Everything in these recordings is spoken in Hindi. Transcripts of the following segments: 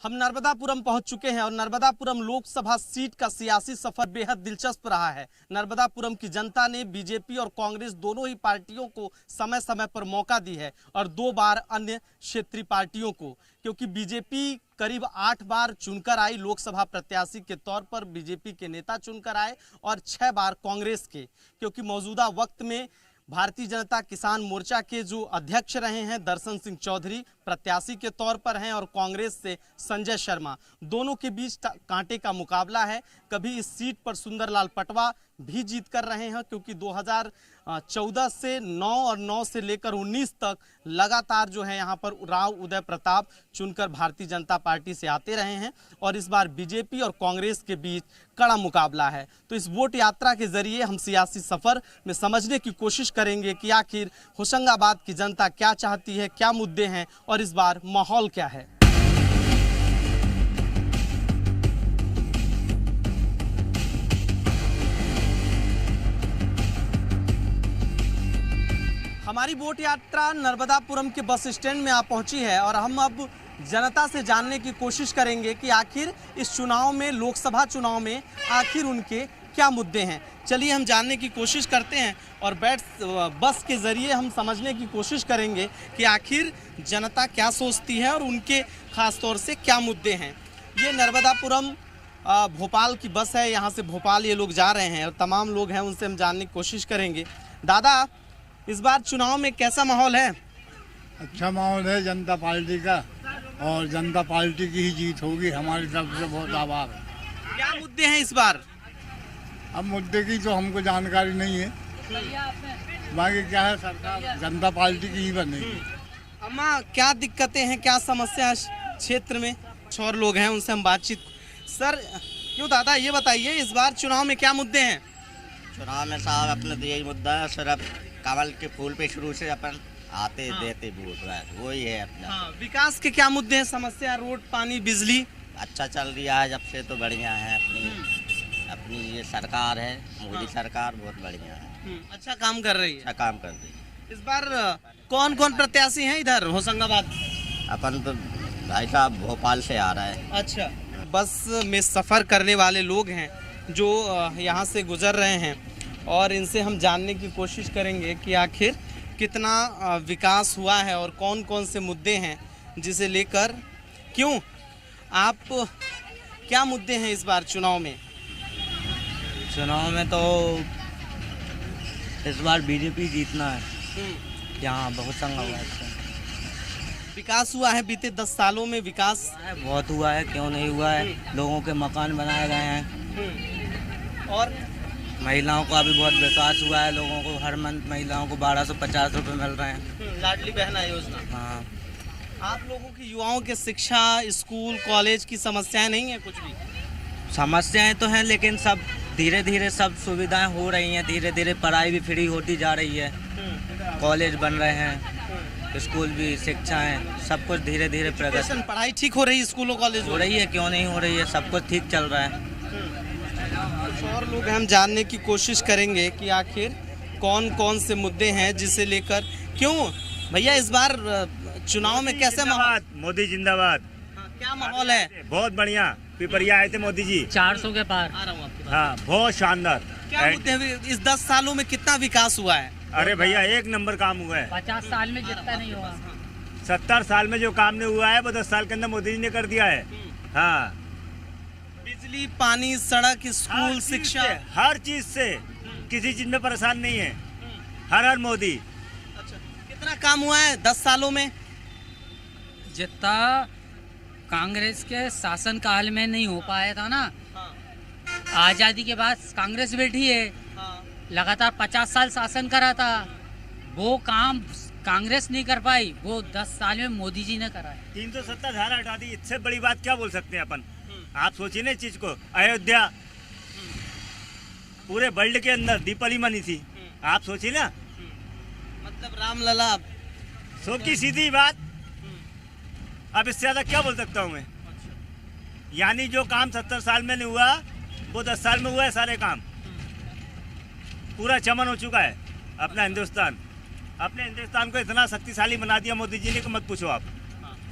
हम नर्मदापुरम पहुंच चुके हैं और नर्मदापुरम लोकसभा सीट का सियासी सफर बेहद दिलचस्प रहा है। नर्मदापुरम की जनता ने बीजेपी और कांग्रेस दोनों ही पार्टियों को समय समय पर मौका दी है और 2 बार अन्य क्षेत्रीय पार्टियों को, क्योंकि बीजेपी करीब 8 बार चुनकर आई लोकसभा प्रत्याशी के तौर पर बीजेपी के नेता चुनकर आए और 6 बार कांग्रेस के, क्योंकि मौजूदा वक्त में भारतीय जनता किसान मोर्चा के जो अध्यक्ष रहे हैं दर्शन सिंह चौधरी प्रत्याशी के तौर पर हैं और कांग्रेस से संजय शर्मा, दोनों के बीच कांटे का मुकाबला है। कभी इस सीट पर सुंदरलाल पटवा भी जीत कर रहे हैं, क्योंकि 2014 से 9 और 9 से लेकर 19 तक लगातार जो है यहाँ पर राव उदय प्रताप चुनकर भारतीय जनता पार्टी से आते रहे हैं और इस बार बीजेपी और कांग्रेस के बीच कड़ा मुकाबला है। तो इस वोट यात्रा के जरिए हम सियासी सफर में समझने की कोशिश करेंगे कि आखिर होशंगाबाद की जनता क्या चाहती है, क्या मुद्दे हैं और इस बार माहौल क्या है। हमारी वोट यात्रा नर्मदापुरम के बस स्टैंड में आ पहुंची है और हम अब जनता से जानने की कोशिश करेंगे कि आखिर इस चुनाव में, लोकसभा चुनाव में आखिर उनके क्या मुद्दे हैं। चलिए हम जानने की कोशिश करते हैं और बस के ज़रिए हम समझने की कोशिश करेंगे कि आखिर जनता क्या सोचती है और उनके ख़ास तौर से क्या मुद्दे हैं। ये नर्मदापुरम भोपाल की बस है, यहाँ से भोपाल ये लोग जा रहे हैं और तमाम लोग हैं, उनसे हम जानने की कोशिश करेंगे। दादा, इस बार चुनाव में कैसा माहौल है? अच्छा माहौल है जनता पार्टी का और जनता पार्टी की ही जीत होगी। हमारी तरफ से बहुत आभार है। क्या मुद्दे हैं इस बार? अब मुद्दे की तो हमको जानकारी नहीं है, बाकी क्या है सरकार जनता पार्टी की ही बनेगी। अम्मा, क्या दिक्कतें हैं, क्या समस्या है क्षेत्र में? और लोग हैं, उनसे हम बातचीत। सर, क्यों दादा ये बताइए इस बार चुनाव में क्या मुद्दे हैं? चुनाव में साहब अपना तो यही मुद्दा है, सिर्फ कमल के फूल पे शुरू से अपन आते देते वोट, वही है अपना। विकास के क्या मुद्दे हैं, समस्या? रोड, पानी, बिजली अच्छा चल रहा है जब से, तो बढ़िया है। अपनी ये सरकार है, मोदी सरकार बहुत बढ़िया है, अच्छा काम कर रही है। अच्छा काम कर रही है। इस बार कौन कौन प्रत्याशी हैं इधर होशंगाबाद? अपन तो भाई साहब भोपाल से आ रहा है। अच्छा, बस में सफ़र करने वाले लोग हैं जो यहाँ से गुजर रहे हैं और इनसे हम जानने की कोशिश करेंगे कि आखिर कितना विकास हुआ है और कौन कौन से मुद्दे हैं जिसे लेकर। क्यों, आप क्या मुद्दे हैं इस बार चुनाव में? चुनाव में तो इस बार बीजेपी जीतना है। यहाँ बहुत संगा हुआ है। विकास हुआ है बीते 10 सालों में? विकास बहुत हुआ है, क्यों नहीं हुआ है। लोगों के मकान बनाए गए हैं और महिलाओं का भी बहुत विकास हुआ है। लोगों को हर मंथ महिलाओं को 1250 रुपये मिल रहे हैं। लाडली बहना योजना। हाँ। आप लोगों की युवाओं के शिक्षा, स्कूल, कॉलेज की समस्याएं नहीं है कुछ भी? समस्याएं तो हैं, लेकिन सब धीरे धीरे सब सुविधाएं हो रही हैं। धीरे धीरे पढ़ाई भी फ्री होती जा रही है, कॉलेज बन रहे हैं, स्कूल भी, शिक्षाएं, सब कुछ धीरे धीरे प्रगति। पढ़ाई ठीक हो रही है, स्कूलों कॉलेज हो रही है, क्यों नहीं हो रही है। सब कुछ ठीक चल रहा है। कुछ और लोग हम जानने की कोशिश करेंगे कि आखिर कौन कौन से मुद्दे हैं जिसे लेकर। क्यों भैया, इस बार चुनाव में कैसे माहौल? मोदी जिंदाबाद। क्या माहौल है? बहुत बढ़िया। पिपरिया आए थे मोदी जी, 400 के पार। आ रहा हूँ आपके पास। हाँ, बहुत शानदार। क्या मुद्दे हैं? इस 10 सालों में कितना विकास हुआ है? अरे भैया, एक नंबर काम हुआ है। 50 साल में जितना नहीं हुआ। 70 साल में जो काम नहीं हुआ है वो 10 साल के अंदर मोदी जी ने कर दिया है। हाँ, बिजली, पानी, सड़क, स्कूल, शिक्षा, हर चीज से किसी चीज में परेशान नहीं है। हर मोदी। अच्छा, कितना काम हुआ है 10 सालों में? जितना कांग्रेस के शासन काल में नहीं हो पाया था ना। आज़ादी के बाद कांग्रेस बैठी है, लगातार 50 साल शासन करा था। वो काम कांग्रेस नहीं कर पाई, वो 10 साल में मोदी जी ने करा है। 370 धारा हटा दी, इससे बड़ी बात क्या बोल सकते हैं अपन? आप सोचिए ना इस चीज को। अयोध्या पूरे वर्ल्ड के अंदर दीपावली मनी थी, आप सोचिए ना। मतलब रामलला। सो की सीधी बात। अब इससे ज्यादा क्या बोल सकता हूँ मैं? यानी जो काम 70 साल में नहीं हुआ वो 10 साल में हुआ है। सारे काम पूरा चमन हो चुका है अपना हिंदुस्तान। अपने हिंदुस्तान को इतना शक्तिशाली बना दिया मोदी जी ने कि मत पूछो आप।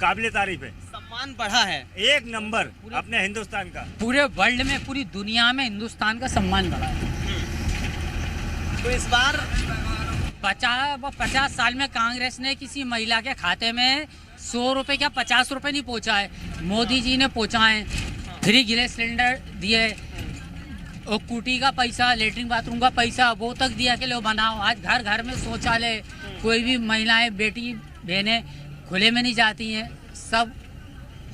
काबिले तारीफ है। सम्मान बढ़ा है। एक नंबर अपने हिंदुस्तान का। पूरे वर्ल्ड में, पूरी दुनिया में हिंदुस्तान का सम्मान बढ़ा है। तो इस बार 50 साल में कांग्रेस ने किसी महिला के खाते में 100 रुपए क्या 50 रुपए नहीं पहुंचा है, मोदी जी ने पहुंचा है। फ्री गैस सिलेंडर दिए और कुटी का पैसा, लेटरिन बाथरूम का पैसा वो तक दिया कि लो बनाओ। आज घर घर में शौचालय, कोई भी महिलाएं बेटी बहनें खुले में नहीं जाती हैं, सब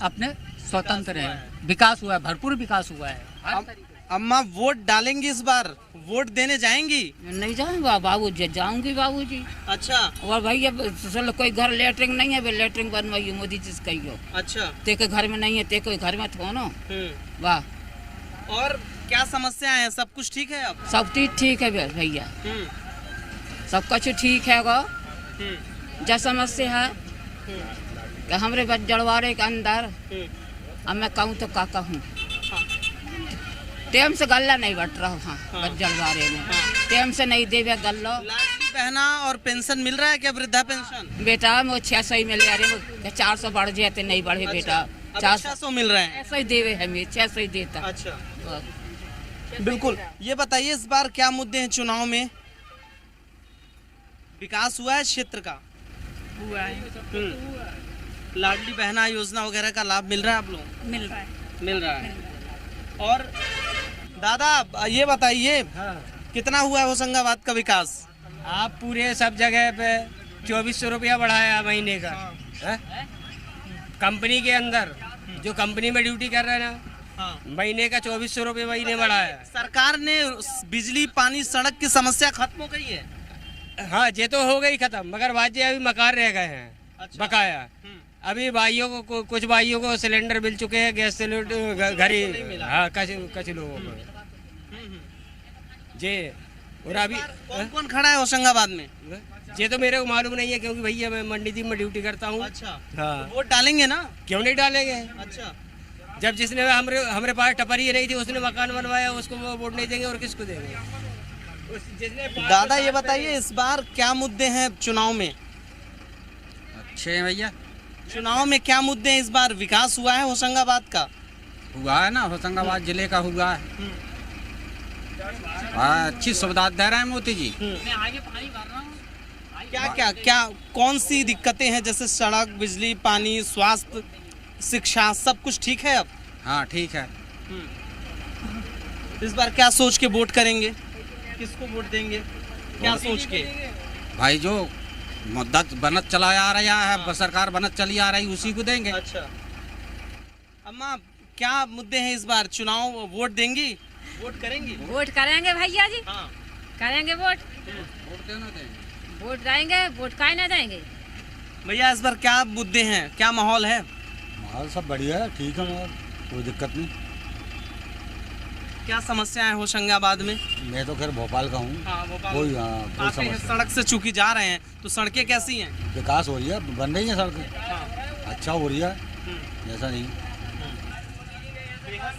अपने स्वतंत्र हैं। विकास हुआ है, भरपूर विकास हुआ है हर तरीके। अम्मा वोट डालेंगी इस बार, वोट देने जाएंगी? नहीं जाऊंगा बाबू जी, जाऊंगी बाबू जी। अच्छा। और भैया चलो कोई घर लेटरिन नहीं है, लेटरिन बनवाइए मोदी जी से कहियो। अच्छा। ते के घर में नहीं है, ते कोई घर में थो ना। वाह। और क्या समस्याएं हैं? सब कुछ ठीक है अब? सब चीज ठीक है भैया, सब कुछ ठीक है गो। जो समस्या है कि हमरे जड़वाड़े के अंदर अब मैं कहूँ तो का कहूँ, टेम से गल्ला नहीं बट रहा। हाँ, जड़वाड़े में टेम से नहीं देवे गल्लो। लाडली बहना और पेंशन मिल रहा है क्या? वृद्धा पेंशन बेटा वो 600 मिल रहे, 400 बढ़ जाते नहीं बढ़े बेटा। 400 मिल रहे हैं। 600 देवे हमें, 600 ही देता। अच्छा, बिल्कुल। ये बताइए इस बार क्या मुद्दे हैं चुनाव में? विकास हुआ है क्षेत्र का? हुआ है। लाडली बहना योजना वगैरह का लाभ मिल रहा है आप लोग? मिल रहा है। मिल रहा है। और दादा ये बताइए कितना हुआ है होशंगाबाद का विकास? आप पूरे सब जगह पे 2400 रुपया बढ़ाया महीने का। कंपनी के अंदर जो कंपनी में ड्यूटी कर रहे हैं ना, महीने का 2400 रुपये महीने बढ़ाया। सरकार ने बिजली पानी सड़क की समस्या खत्म हो गई है? हाँ, ये तो हो गई खत्म, मगर वाजे अभी मकान रह गए हैं। अच्छा। बकाया अभी भाइयों को कुछ भाइयों को सिलेंडर मिल चुके हैं, गैस सिलेंडर घर ही। हाँ, कुछ लोगों को जी। और अभी कौन कौन खड़ा है होशंगाबाद में? ये तो मेरे को मालूम नहीं है, क्योंकि भैया मैं मंडी में ड्यूटी करता हूँ। अच्छा। हाँ, तो वोट डालेंगे ना? क्यों नहीं डालेंगे? अच्छा। जब जिसने हमारे पास टपरी नहीं थी उसने मकान बनवाया, उसको वो वोट नहीं देंगे और किसको देंगे? दादा ये बताइए इस बार क्या मुद्दे हैं चुनाव में? अच्छे हैं भैया। चुनाव में क्या मुद्दे हैं इस बार? विकास हुआ है होशंगाबाद का? हुआ है ना, होशंगाबाद जिले का हुआ है। अच्छी सुविधा दे रहे हैं मोदी जी। क्या कौन सी दिक्कतें हैं? जैसे सड़क, बिजली, पानी, स्वास्थ्य, शिक्षा, सब कुछ ठीक है अब? हाँ, ठीक है। इस बार क्या सोच के वोट करेंगे? किसको वोट देंगे? क्या सोच के? भाई जो मुद्दा बनत चला आ रहा है, सरकार बनत चली आ रही, उसी को देंगे। अच्छा। अम्मा क्या मुद्दे हैं इस बार चुनाव? वोट देंगी? वोट करेंगी? वोट करेंगे भैया जी। हाँ। करेंगे वोट। वोट देंगे, वोट काहे ना देंगे। भैया इस बार क्या मुद्दे हैं? क्या माहौल है? माहौल सब बढ़िया है, ठीक है, कोई दिक्कत नहीं। क्या समस्या है होशंगाबाद में? मैं तो खैर भोपाल का हूँ। हाँ, कोई समस्या। सड़क से चूकी जा रहे हैं तो सड़कें कैसी हैं? विकास हो रही है, बन रही है सड़कें। अच्छा हो रही है, ऐसा नहीं।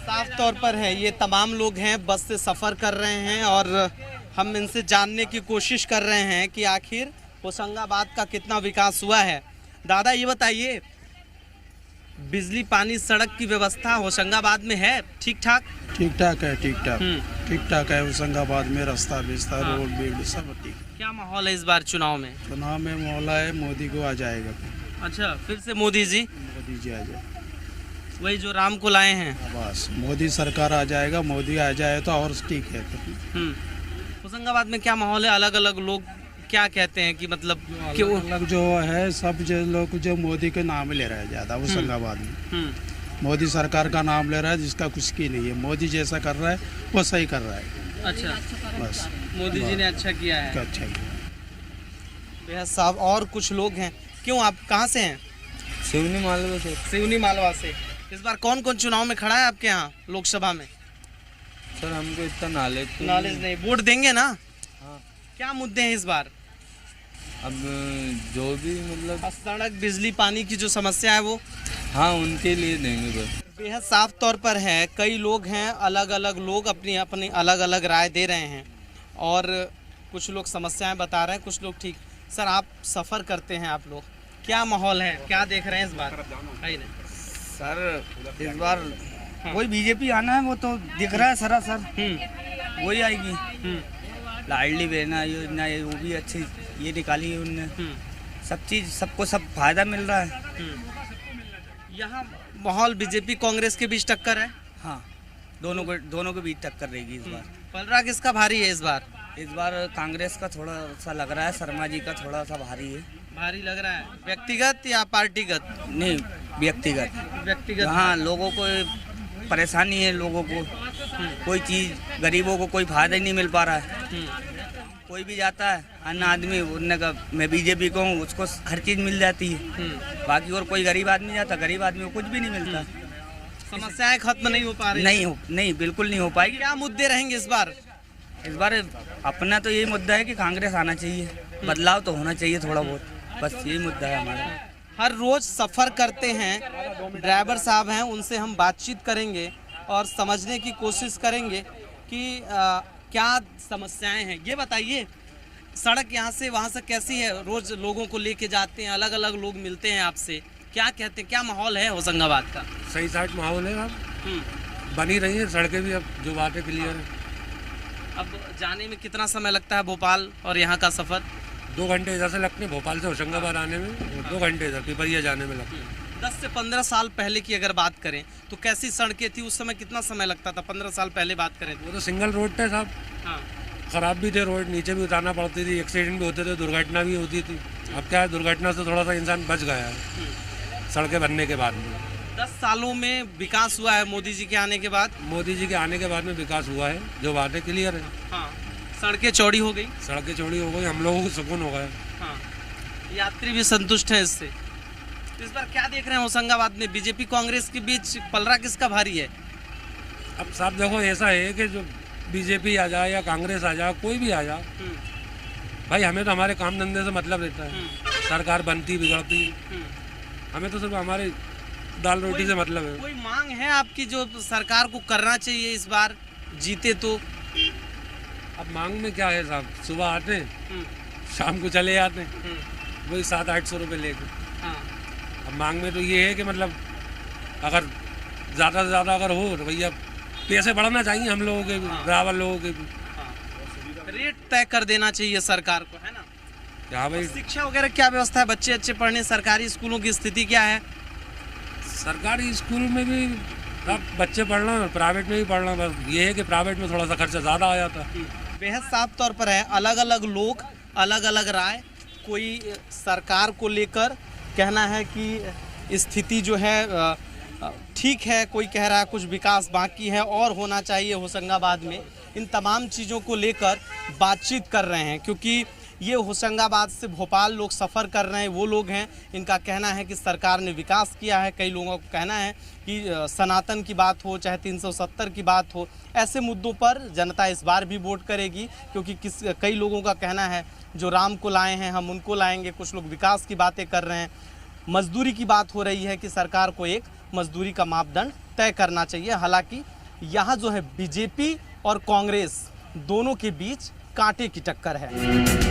साफ तौर पर है, ये तमाम लोग हैं बस से सफ़र कर रहे हैं और हम इनसे जानने की कोशिश कर रहे हैं कि आखिर होशंगाबाद का कितना विकास हुआ है। दादा ये बताइए बिजली पानी सड़क की व्यवस्था होशंगाबाद में है ठीक ठाक? ठीक ठाक है, ठीक ठाक है होशंगाबाद में। रास्ता बिस्ता रोड बीड सब ठीक है। क्या माहौल है इस बार चुनाव में? चुनाव में माहौल है मोदी को आ जाएगा। अच्छा, फिर से मोदी जी आ जाए, वही जो राम को लाए हैं। बस मोदी सरकार आ जाएगा, मोदी आ जाए तो और ठीक है। होशंगाबाद में क्या माहौल है? अलग अलग लोग क्या कहते हैं कि मतलब कि अलग जो है सब जो लोग जो मोदी के नाम ले रहे हैं ज़्यादा होशंगाबाद में। मोदी सरकार का नाम ले रहा है जिसका कुछ की नहीं है। मोदी जैसा कर रहा है वो सही कर रहा है। अच्छा, बस मोदी जी ने अच्छा किया है। अच्छा किया साहब। और कुछ लोग हैं। क्यों, आप कहाँ से हैं? सिवनी मालवा से। सिवनी मालवा से। इस बार कौन कौन चुनाव में खड़ा है आपके यहाँ लोकसभा में? सर हमको इतना नॉलेज नहीं। वोट देंगे ना? हाँ। क्या मुद्दे हैं इस बार? अब जो भी मतलब सड़क, बिजली, पानी की जो समस्या है वो? हाँ, उनके लिए देंगे बस। बेहद साफ तौर पर है, कई लोग हैं, अलग अलग लोग अपनी अपनी अलग अलग राय दे रहे हैं और कुछ लोग समस्याएं बता रहे हैं, कुछ लोग ठीक। सर आप सफ़र करते हैं, आप लोग क्या माहौल है, क्या देख रहे हैं इस बार? सर इस बार वही बीजेपी आना है, वो तो दिख रहा है सरासर वही आएगी। लाडली बहना योजना है वो भी अच्छी ये निकाली है उनने, सब चीज सबको सब फायदा मिल रहा है। यहाँ माहौल बीजेपी कांग्रेस के बीच टक्कर है। हाँ, दोनों के बीच टक्कर रहेगी इस बार। पलड़ा किसका भारी है इस बार? इस बार कांग्रेस का थोड़ा सा लग रहा है, शर्मा जी का थोड़ा सा भारी है। भारी लग रहा है व्यक्तिगत या पार्टीगत? नहीं, व्यक्तिगत। हाँ, लोगों को परेशानी है, लोगों को कोई चीज़, गरीबों को कोई फायदा ही नहीं मिल पा रहा है। कोई भी जाता है अन्य आदमी, उनने का मैं बीजेपी को हूँ, उसको हर चीज़ मिल जाती है। बाकी और कोई गरीब आदमी जाता, गरीब आदमी को कुछ भी नहीं मिलता। समस्याएं खत्म नहीं हो पा रही? नहीं, बिल्कुल नहीं हो पाएगी। क्या मुद्दे रहेंगे इस बार? इस बार अपना तो यही मुद्दा है कि कांग्रेस आना चाहिए, बदलाव तो होना चाहिए थोड़ा बहुत, बस यही मुद्दा है हमारा। हर रोज सफ़र करते हैं ड्राइवर साहब हैं, उनसे हम बातचीत करेंगे और समझने की कोशिश करेंगे कि क्या समस्याएं हैं। ये बताइए, सड़क यहाँ से वहाँ से कैसी है? रोज लोगों को लेके जाते हैं, अलग अलग लोग मिलते हैं आपसे, क्या कहते हैं, क्या माहौल है होशंगाबाद का? सही साइड माहौल है, अब बनी रही है सड़कें भी, अब जो बातें क्लियर है। अब जाने में कितना समय लगता है भोपाल और यहाँ का सफ़र? 2 घंटे इधर से लगते हैं भोपाल से होशंगाबाद आने में, और 2 घंटे इधर पिपरिया जाने में लगते हैं। 10 से 15 साल पहले की अगर बात करें तो कैसी सड़कें थी उस समय, कितना समय लगता था? 15 साल पहले बात करें वो तो सिंगल रोड थे साहब। हाँ, खराब भी थे रोड, नीचे भी उतारना पड़ती थी, एक्सीडेंट भी होते थे, दुर्घटना भी होती थी। अब क्या है, दुर्घटना से थोड़ा सा इंसान बच गया है सड़कें बनने के बाद में। 10 सालों में विकास हुआ है मोदी जी के आने के बाद? मोदी जी के आने के बाद में विकास हुआ है, जो बातें क्लियर है। हाँ, सड़कें चौड़ी हो गई, सड़कें चौड़ी हो गई, हम लोगों को सुकून हो गया। हाँ, यात्री भी संतुष्ट हैं इससे। इस बार क्या देख रहे हैं होशंगाबाद में, बीजेपी कांग्रेस के बीच पलड़ा किसका भारी है? अब साहब देखो, ऐसा है कि जो बीजेपी आ जाए या कांग्रेस आ जाए, कोई भी आ जाए, भाई हमें तो हमारे काम धंधे से मतलब रहता है। सरकार बनती बिगड़ती, हमें तो सिर्फ हमारे दाल रोटी से मतलब है। कोई मांग है आपकी जो सरकार को करना चाहिए इस बार जीते तो? अब मांग में क्या है साहब, सुबह आते हैं शाम को चले जाते हैं, वही 700-800 रुपये लेके। अब मांग में तो ये है कि मतलब अगर ज़्यादा से ज़्यादा अगर हो तो भैया पैसे बढ़ना चाहिए हम लोगों के भी, ड्राइवर लोगों के भी। रेट तय कर देना चाहिए सरकार को, है ना? हाँ भाई। शिक्षा वगैरह क्या व्यवस्था है, बच्चे अच्छे पढ़ने, सरकारी स्कूलों की स्थिति क्या है? सरकारी स्कूल में भी अब बच्चे पढ़ना, प्राइवेट में भी पढ़ना, बस ये है कि प्राइवेट में थोड़ा सा खर्चा ज़्यादा आ जाता है। बेहद साफ तौर पर है, अलग अलग लोग, अलग अलग राय। कोई सरकार को लेकर कहना है कि स्थिति जो है ठीक है, कोई कह रहा है कुछ विकास बाकी है और होना चाहिए होशंगाबाद में। इन तमाम चीज़ों को लेकर बातचीत कर रहे हैं, क्योंकि ये होशंगाबाद से भोपाल लोग सफ़र कर रहे हैं, वो लोग हैं, इनका कहना है कि सरकार ने विकास किया है। कई लोगों का कहना है कि सनातन की बात हो चाहे 370 की बात हो, ऐसे मुद्दों पर जनता इस बार भी वोट करेगी, क्योंकि कई लोगों का कहना है जो राम को लाए हैं हम उनको लाएंगे। कुछ लोग विकास की बातें कर रहे हैं, मजदूरी की बात हो रही है कि सरकार को एक मजदूरी का मापदंड तय करना चाहिए। हालांकि यहाँ जो है बीजेपी और कांग्रेस दोनों के बीच कांटे की टक्कर है।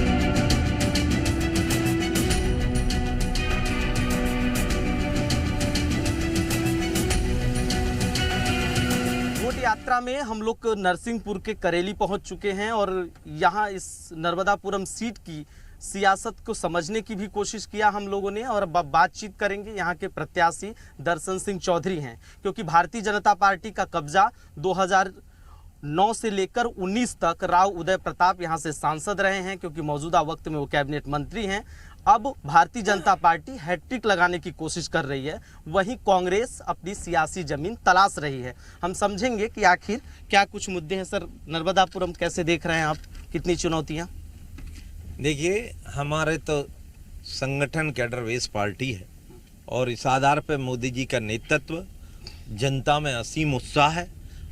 यात्रा में हम लोग नरसिंहपुर के करेली पहुंच चुके हैं और यहाँ इस नर्मदापुरम सीट की सियासत को समझने की भी कोशिश किया हम लोगों ने, और अब बातचीत करेंगे। यहाँ के प्रत्याशी दर्शन सिंह चौधरी हैं, क्योंकि भारतीय जनता पार्टी का कब्जा 2009 से लेकर 19 तक राव उदय प्रताप यहाँ से सांसद रहे हैं, क्योंकि मौजूदा वक्त में वो कैबिनेट मंत्री हैं। अब भारतीय जनता पार्टी हैट्रिक लगाने की कोशिश कर रही है, वहीं कांग्रेस अपनी सियासी जमीन तलाश रही है। हम समझेंगे कि आखिर क्या कुछ मुद्दे हैं। सर, नर्मदापुरम कैसे देख रहे हैं आप, कितनी चुनौतियां? देखिए, हमारे तो संगठन कैडर बेस पार्टी है और इस आधार पर मोदी जी का नेतृत्व, जनता में असीम उत्साह है,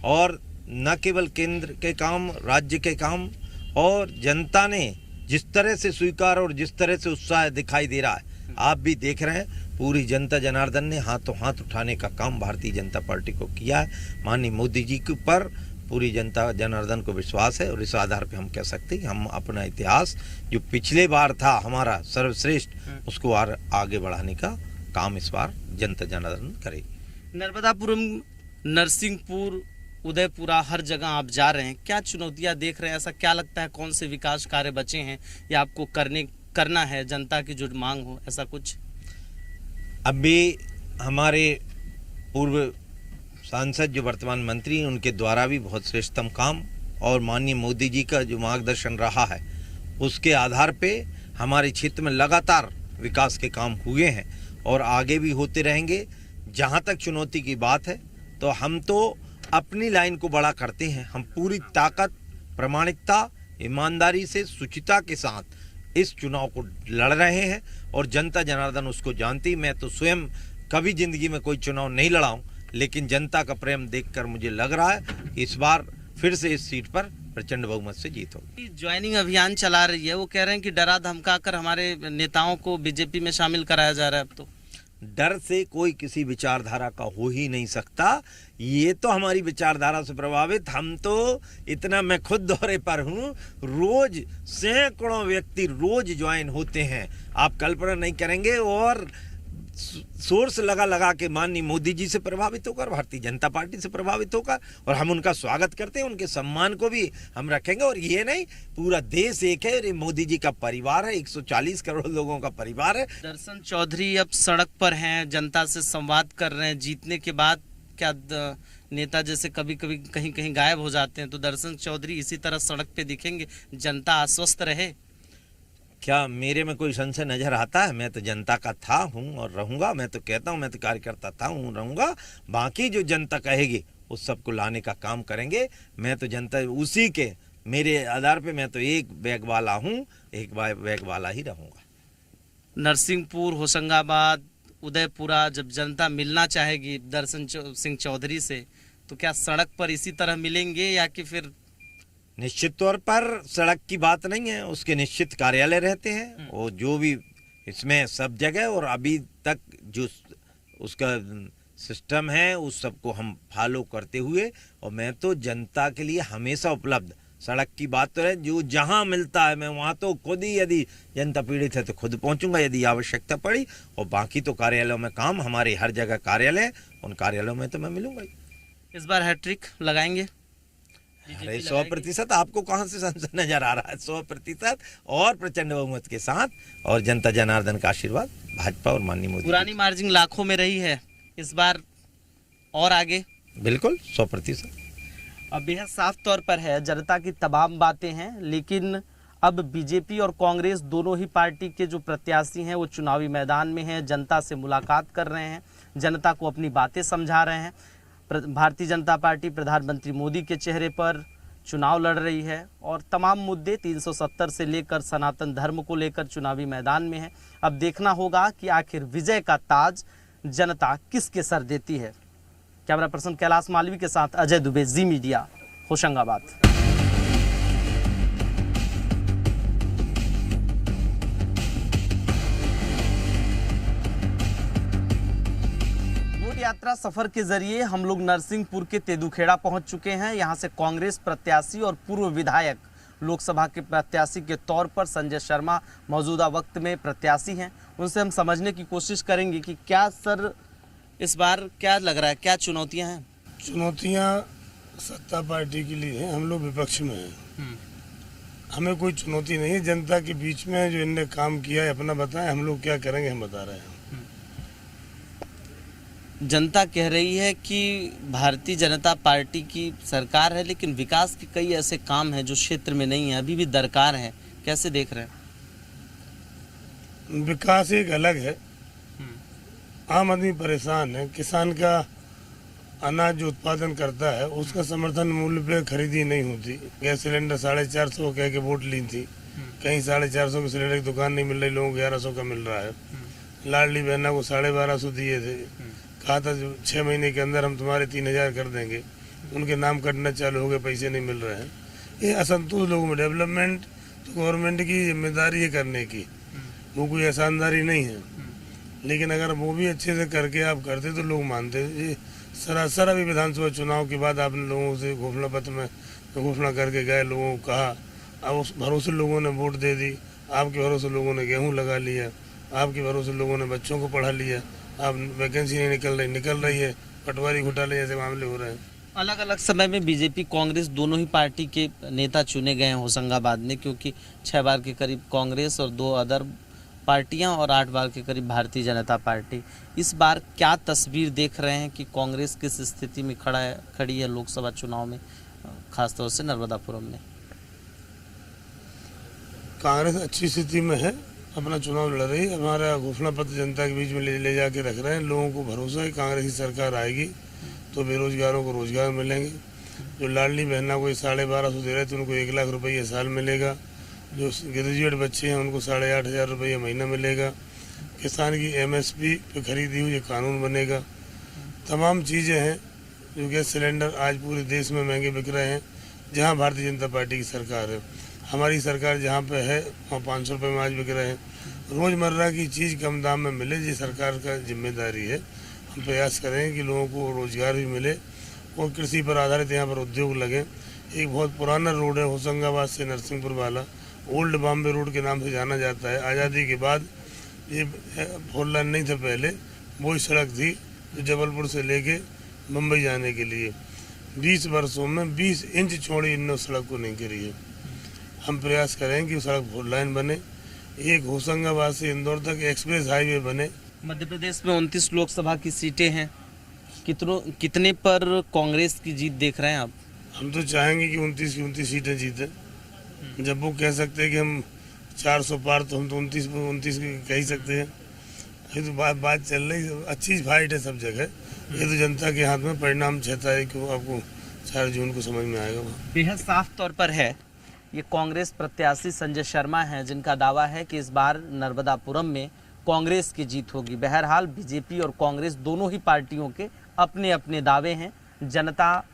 और न केवल केंद्र के काम, राज्य के काम, और जनता ने जिस तरह से स्वीकार और जिस तरह से उत्साह दिखाई दे रहा है, आप भी देख रहे हैं, पूरी जनता जनार्दन ने हाथों हाथ उठाने का काम भारतीय जनता पार्टी को किया है। माननीय मोदी जी के ऊपर पूरी जनता जनार्दन को विश्वास है, और इस आधार पे हम कह सकते हैं हम अपना इतिहास जो पिछले बार था हमारा सर्वश्रेष्ठ, उसको आगे बढ़ाने का काम इस बार जनता जनार्दन करेगी। नर्मदापुरम, नरसिंहपुर, उदयपुरा, हर जगह आप जा रहे हैं, क्या चुनौतियां देख रहे हैं? ऐसा क्या लगता है, कौन से विकास कार्य बचे हैं या आपको करना है, जनता की जो मांग हो, ऐसा कुछ? अभी हमारे पूर्व सांसद जो वर्तमान मंत्री हैं, उनके द्वारा भी बहुत श्रेष्ठतम काम और माननीय मोदी जी का जो मार्गदर्शन रहा है, उसके आधार पे हमारे क्षेत्र में लगातार विकास के काम हुए हैं और आगे भी होते रहेंगे। जहाँ तक चुनौती की बात है, तो हम तो अपनी लाइन को बड़ा करते हैं। हम पूरी ताकत, प्रामाणिकता, ईमानदारी से, शुचिता के साथ इस चुनाव को लड़ रहे हैं और जनता जनार्दन उसको जानती। मैं तो स्वयं कभी जिंदगी में कोई चुनाव नहीं लड़ा हूं, लेकिन जनता का प्रेम देखकर मुझे लग रहा है इस बार फिर से इस सीट पर प्रचंड बहुमत से जीत होगी। ज्वाइनिंग अभियान चला रही है, वो कह रहे हैं कि डरा धमका कर हमारे नेताओं को बीजेपी में शामिल कराया जा रहा है। अब तो डर से कोई किसी विचारधारा का हो ही नहीं सकता। ये तो हमारी विचारधारा से प्रभावित, हम तो इतना, मैं खुद दौरे पर हूँ, रोज सैकड़ों व्यक्ति रोज ज्वाइन होते हैं, आप कल्पना नहीं करेंगे। और सोर्स लगा के माननीय मोदी जी से प्रभावित होकर, भारतीय जनता पार्टी से प्रभावित होकर, और हम उनका स्वागत करते हैं, उनके सम्मान को भी हम रखेंगे। और ये नहीं, पूरा देश एक है, ये मोदी जी का परिवार है, 140 करोड़ लोगों का परिवार है। दर्शन चौधरी अब सड़क पर हैं, जनता से संवाद कर रहे हैं। जीतने के बाद क्या नेता जैसे कभी कभी कहीं गायब हो जाते हैं, तो दर्शन चौधरी इसी तरह सड़क पे दिखेंगे, जनता आश्वस्त रहे? क्या मेरे में कोई संशय नजर आता है? मैं तो जनता का था, हूँ और रहूंगा। मैं तो कहता हूँ, मैं तो कार्यकर्ता था, हूँ, रहूंगा। बाकी जो जनता कहेगी उस सबको लाने का काम करेंगे। मैं तो जनता उसी के मेरे आधार पे मैं तो एक बैग वाला हूँ, एक बैग वाला ही रहूंगा। नरसिंहपुर, होशंगाबाद, उदयपुरा, जब जनता मिलना चाहेगी दर्शन सिंह चौधरी से, तो क्या सड़क पर इसी तरह मिलेंगे या कि फिर? निश्चित तौर पर सड़क की बात नहीं है, उसके निश्चित कार्यालय रहते हैं, वो जो भी इसमें सब जगह, और अभी तक जो उसका सिस्टम है उस सबको हम फॉलो करते हुए, और मैं तो जनता के लिए हमेशा उपलब्ध। सड़क की बात तो है, जो जहां मिलता है मैं वहां तो खुद ही, यदि जनता पीड़ित है तो खुद पहुंचूंगा यदि आवश्यकता पड़ी, और बाकी तो कार्यालयों में काम, हमारे हर जगह कार्यालय, उन कार्यालयों में तो मैं मिलूंगा ही। इस बार हैट्रिक लगाएंगे? अरे 100%। आपको कहां से संशय नजर आ रहा है? 100% और प्रचंड बहुमत के साथ, और जनता जनार्दन का आशीर्वाद, भाजपा और माननीय मोदी। पुरानी मार्जिन लाखों में रही है, इस बार और आगे? बिल्कुल 100%। अब बेहद साफ तौर पर है, जनता की तमाम बातें हैं, लेकिन अब बीजेपी और कांग्रेस दोनों ही पार्टी के जो प्रत्याशी हैं वो चुनावी मैदान में हैं, जनता से मुलाकात कर रहे हैं, जनता को अपनी बातें समझा रहे हैं। भारतीय जनता पार्टी प्रधानमंत्री मोदी के चेहरे पर चुनाव लड़ रही है और तमाम मुद्दे 370 से लेकर सनातन धर्म को लेकर चुनावी मैदान में है। अब देखना होगा कि आखिर विजय का ताज जनता किसके सर देती है। कैमरा पर्सन कैलाश मालवी के साथ अजय दुबे, जी मीडिया, होशंगाबाद। यात्रा सफर के जरिए हम लोग नरसिंहपुर के तेदुखेड़ा पहुंच चुके हैं। यहां से कांग्रेस प्रत्याशी और पूर्व विधायक लोकसभा के प्रत्याशी के तौर पर संजय शर्मा मौजूदा वक्त में प्रत्याशी हैं। उनसे हम समझने की कोशिश करेंगे कि क्या सर इस बार क्या लग रहा है, क्या चुनौतियां हैं? चुनौतियां सत्ता पार्टी के लिए हैं, हम लोग विपक्ष में हैं। हमें कोई चुनौती नहीं है। जनता के बीच में जो इनने काम किया है अपना बताएं, हम लोग क्या करेंगे हम बता रहे हैं। जनता कह रही है कि भारतीय जनता पार्टी की सरकार है, लेकिन विकास के कई ऐसे काम हैं जो क्षेत्र में नहीं है, अभी भी दरकार है। कैसे देख रहे हैं? विकास एक अलग है, आम आदमी परेशान है। किसान का अनाज जो उत्पादन करता है उसका समर्थन मूल्य पे खरीदी नहीं होती। गैस सिलेंडर 450 कह के वोट ली थी, कहीं 450 के सिलेंडर की दुकान नहीं मिल रही, लोगों को 1100 का मिल रहा है। लाडली बहना को 1250 दिए थे, कहा था 6 महीने के अंदर हम तुम्हारे 3000 कर देंगे, उनके नाम कटना चालू हो गए, पैसे नहीं मिल रहे हैं। ये असंतोष लोगों में। डेवलपमेंट तो गवर्नमेंट की जिम्मेदारी है करने की, वो कोई आसानदारी नहीं है, लेकिन अगर वो भी अच्छे से करके आप करते तो लोग मानते। ये सरासर अभी विधानसभा चुनाव के बाद आपने लोगों से घोषणा पत्र में घोषणा करके गए, लोगों को कहा, अब उस भरोसे लोगों ने वोट दे दी, आपके भरोसे लोगों ने गेहूँ लगा लिया, आपके भरोसे लोगों ने बच्चों को पढ़ा लिया। अब वैकेंसी नहीं निकल रही है, पटवारी घोटाले जैसे मामले हो रहे हैं। अलग अलग समय में बीजेपी कांग्रेस दोनों ही पार्टी के नेता चुने गए हैं होशंगाबाद में, क्योंकि 6 बार के करीब कांग्रेस और 2 अदर पार्टियां और 8 बार के करीब भारतीय जनता पार्टी। इस बार क्या तस्वीर देख रहे हैं कि कांग्रेस किस स्थिति में खड़ी है लोकसभा चुनाव में, खासतौर से नर्मदापुरम में? कांग्रेस अच्छी स्थिति में है, अपना चुनाव लड़ रही है। हमारा घोषणा पत्र जनता के बीच में ले जाके रख रहे हैं। लोगों को भरोसा है कांग्रेस की सरकार आएगी तो बेरोजगारों को रोजगार मिलेंगे। जो लाडली बहना को 1250 दे रहे थे उनको 1 लाख रुपये साल मिलेगा। जो ग्रेजुएट बच्चे हैं उनको 8,500 रुपये महीना मिलेगा। किसान की MSP पे खरीदी हुई कानून बनेगा। तमाम चीज़ें हैं। जो गैस सिलेंडर आज पूरे देश में महंगे बिक रहे हैं, जहाँ भारतीय जनता पार्टी की सरकार है। हमारी सरकार जहाँ पे है वहाँ 500 रुपये में आज बिक रहे हैं। रोज़मर्रा की चीज़ कम दाम में मिले, ये सरकार का जिम्मेदारी है। हम प्रयास करें कि लोगों को रोज़गार भी मिले और कृषि पर आधारित यहाँ पर उद्योग लगे। एक बहुत पुराना रोड है होशंगाबाद से नरसिंहपुर वाला, ओल्ड बॉम्बे रोड के नाम से जाना जाता है। आज़ादी के बाद ये 4 लाइन नहीं था पहले, वही सड़क थी जो जबलपुर से लेके मुंबई जाने के लिए 20 वर्षों में 20 इंच चौड़ी इन सड़क को नहीं करी है। हम प्रयास करें कि सड़क 4 लाइन बने, एक होशंगाबाद से इंदौर तक एक्सप्रेस हाईवे बने। मध्य प्रदेश में 29 लोकसभा की सीटें हैं, कितने पर कांग्रेस की जीत देख रहे हैं आप? हम तो चाहेंगे कि 29 की 29 सीटें जीतें। जब वो कह सकते हैं कि हम 400 पार, तो हम तो 29 कह ही सकते हैं। ये तो बात चल रही, अच्छी फाइट है सब जगह। ये तो जनता के हाथ में, परिणाम 6 तारीख को आपको 4 जून को समझ में आएगा। बेहद साफ तौर पर है, ये कांग्रेस प्रत्याशी संजय शर्मा हैं जिनका दावा है कि इस बार नर्मदापुरम में कांग्रेस की जीत होगी। बहरहाल बीजेपी और कांग्रेस दोनों ही पार्टियों के अपने अपने दावे हैं। जनता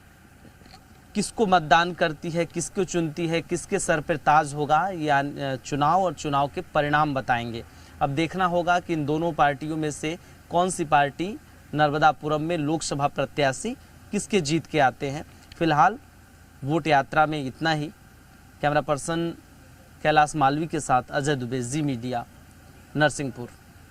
किसको मतदान करती है, किसको चुनती है, किसके सर पर ताज होगा, या चुनाव और चुनाव के परिणाम बताएंगे। अब देखना होगा कि इन दोनों पार्टियों में से कौन सी पार्टी नर्मदापुरम में लोकसभा प्रत्याशी किसके जीत के आते हैं। फिलहाल वोट यात्रा में इतना ही। कैमरा पर्सन कैलाश मालवी के साथ अजय दुबे, जी मीडिया, नरसिंहपुर।